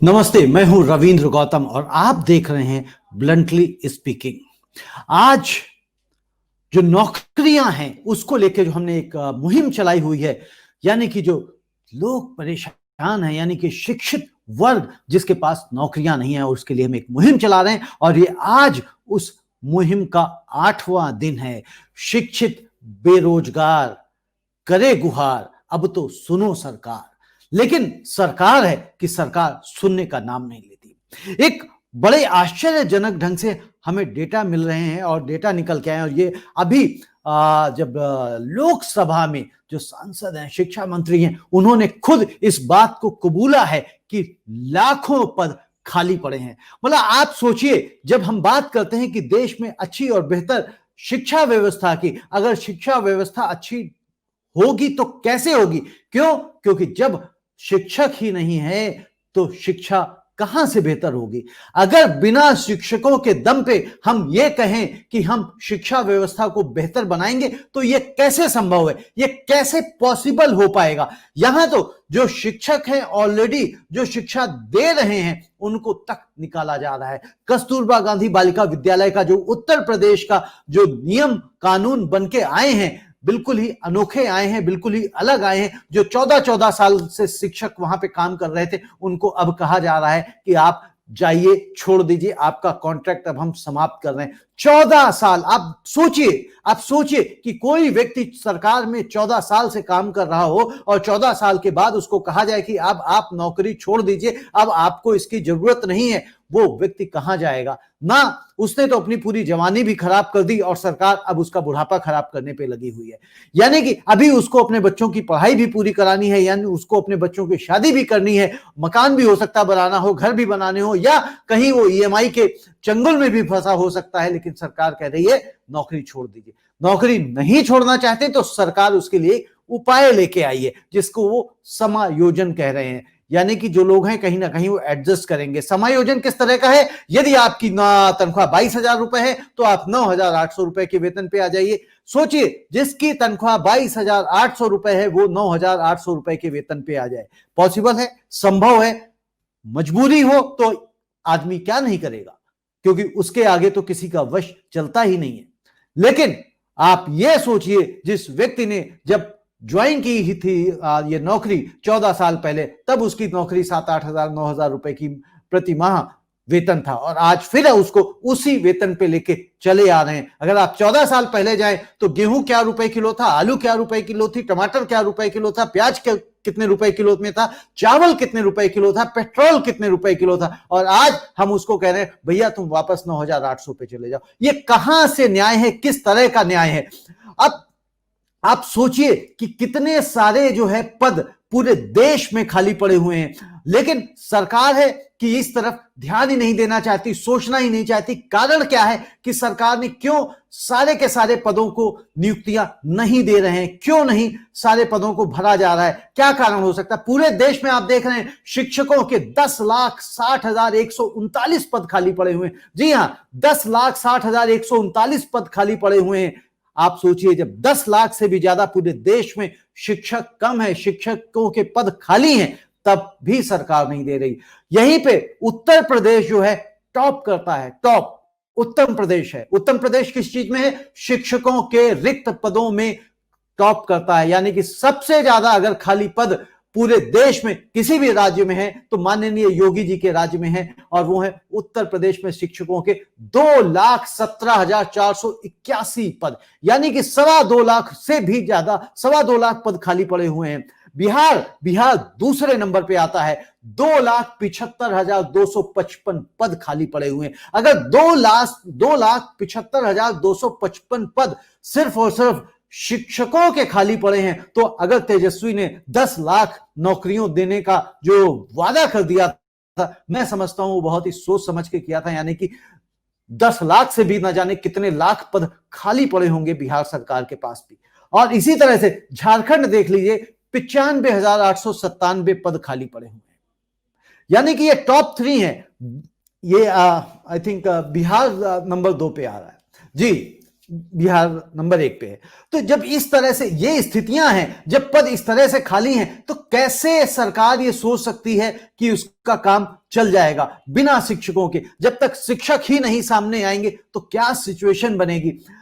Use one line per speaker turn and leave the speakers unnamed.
नमस्ते, मैं हूं रविंद्र गौतम और आप देख रहे हैं ब्लंटली स्पीकिंग। आज जो नौकरियां हैं उसको लेकर जो हमने एक मुहिम चलाई हुई है, यानी कि जो लोग परेशान हैं, यानी कि शिक्षित वर्ग जिसके पास नौकरियां नहीं है, और उसके लिए हम एक मुहिम चला रहे हैं। और ये आज उस मुहिम का 8वां दिन है। शिक्षित बेरोजगार करे गुहार, अब तो सुनो सरकार। लेकिन सरकार है कि सरकार सुनने का नाम नहीं लेती। एक बड़े आश्चर्यजनक ढंग से हमें डेटा मिल रहे हैं और डेटा निकल के आए, और ये अभी जब लोकसभा में जो सांसद हैं, शिक्षा मंत्री हैं, उन्होंने खुद इस बात को कबूला है कि लाखों पद खाली पड़े हैं। मतलब आप सोचिए, जब हम बात करते हैं कि देश में अच्छी और बेहतर शिक्षा व्यवस्था की, अगर शिक्षा व्यवस्था अच्छी होगी तो कैसे होगी? क्यों? क्योंकि जब शिक्षक ही नहीं है तो शिक्षा कहां से बेहतर होगी? अगर बिना शिक्षकों के दम पे हम ये कहें कि हम शिक्षा व्यवस्था को बेहतर बनाएंगे तो ये कैसे संभव है? ये कैसे पॉसिबल हो पाएगा? यहां तो जो शिक्षक हैं, ऑलरेडी जो शिक्षा दे रहे हैं, उनको तक निकाला जा रहा है। कस्तूरबा गांधी बालिका विद्यालय का जो उत्तर प्रदेश का जो नियम कानून बन के आए हैं, बिल्कुल ही अनोखे आए हैं, बिल्कुल ही अलग आए हैं। जो 14-14 साल से शिक्षक वहां पे काम कर रहे थे, उनको अब कहा जा रहा है कि आप जाइए, छोड़ दीजिए, आपका कॉन्ट्रैक्ट अब हम समाप्त कर रहे हैं। 14 साल! आप सोचिए कि कोई व्यक्ति सरकार में 14 साल से काम कर रहा हो और 14 साल के बाद उसको कहा जाए कि अब आप नौकरी छोड़ दीजिए, अब आपको इसकी जरूरत नहीं है। वो व्यक्ति कहां जाएगा? ना, उसने तो अपनी पूरी जवानी भी खराब कर दी और सरकार अब उसका बुढ़ापा खराब करने पे लगी हुई है। यानी कि अभी उसको अपने बच्चों की पढ़ाई भी पूरी करानी है, यानी उसको अपने बच्चों की शादी भी करनी है, मकान भी हो सकता बनाना हो, घर भी बनाने हो, या कहीं वो ईएमआई के चंगुल में भी फंसा हो सकता है। लेकिन सरकार कह रही है नौकरी छोड़ दीजिए। नौकरी नहीं छोड़ना चाहते तो सरकार उसके लिए उपाय लेके आई है, जिसको वो समायोजन कह रहे हैं। यानी कि जो लोग हैं कहीं ना कहीं वो एडजस्ट करेंगे। समायोजन किस तरह का है? यदि आपकी तनख्वाह 22,000 रुपए है तो आप 9,800 रुपए के वेतन पे आ जाइए। सोचिए, जिसकी तनख्वाह 22,800 रुपए है वो 9,800 रुपए के वेतन पे आ जाए। पॉसिबल है, संभव है। मजबूरी हो तो आदमी क्या नहीं करेगा, क्योंकि उसके आगे तो किसी का वश चलता ही नहीं है। लेकिन आप ये सोचिए, जिस व्यक्ति ने जब ज्वाइन की ही थी ये नौकरी 14 साल पहले, तब उसकी नौकरी 7-8 हजार 9 हजार रुपए की प्रति माह वेतन था, और आज फिर उसको उसी वेतन पे लेके चले आ रहे हैं। अगर आप 14 साल पहले जाएं तो गेहूं क्या रुपए किलो था, आलू क्या रुपए किलो थी, टमाटर क्या रुपए किलो था, प्याज कितने रुपए किलो में था, चावल कितने रुपए किलो था, पेट्रोल कितने रुपए किलो था, और आज हम उसको कह रहे हैं भैया तुम वापस 9,800 पे चले जाओ। ये कहां से न्याय है? किस तरह का न्याय है? अब आप सोचिए कि कितने सारे जो है पद पूरे देश में खाली पड़े हुए हैं, लेकिन सरकार है कि इस तरफ ध्यान ही नहीं देना चाहती, सोचना ही नहीं चाहती। कारण क्या है कि सरकार ने क्यों सारे के सारे पदों को नियुक्तियां नहीं दे रहे हैं? क्यों नहीं सारे पदों को भरा जा रहा है? क्या कारण हो सकता है? पूरे देश में आप देख रहे हैं शिक्षकों के 10,60,139 पद खाली पड़े हुए हैं। जी हां, 10,60,139 पद खाली पड़े हुए हैं। आप सोचिए, जब 10 लाख से भी ज्यादा पूरे देश में शिक्षक कम है, शिक्षकों के पद खाली हैं, तब भी सरकार नहीं दे रही। यहीं पे उत्तर प्रदेश जो है टॉप करता है। टॉप उत्तर प्रदेश है। उत्तर प्रदेश किस चीज में है? शिक्षकों के रिक्त पदों में टॉप करता है। यानी कि सबसे ज्यादा अगर खाली पद पूरे देश में किसी भी राज्य में है तो माननीय योगी जी के राज्य में है, और वो है उत्तर प्रदेश में शिक्षकों के 2,17,481 पद, यानी कि 2.25 लाख से भी ज्यादा, 2.25 लाख पद खाली पड़े हुए हैं। बिहार दूसरे नंबर पे आता है, 2,75,255 पद खाली पड़े हुए हैं। अगर 2,75,255 पद सिर्फ और सिर्फ शिक्षकों के खाली पड़े हैं, तो अगर तेजस्वी ने 10 लाख नौकरियों देने का जो वादा कर दिया था, मैं समझता हूं वो बहुत ही सोच समझ के किया था। यानी कि 10 लाख से भी ना जाने कितने लाख पद खाली पड़े होंगे बिहार सरकार के पास भी। और इसी तरह से झारखंड देख लीजिए, 95,897 पद खाली पड़े हुए हैं। यानी कि ये टॉप 3 है। ये आई थिंक बिहार नंबर 2 पे आ रहा है। जी, बिहार नंबर 1 पे है। तो जब इस तरह से ये स्थितियां हैं, जब पद इस तरह से खाली हैं, तो कैसे सरकार ये सोच सकती है कि उसका काम चल जाएगा बिना शिक्षकों के? जब तक शिक्षक ही नहीं सामने आएंगे तो क्या सिचुएशन बनेगी?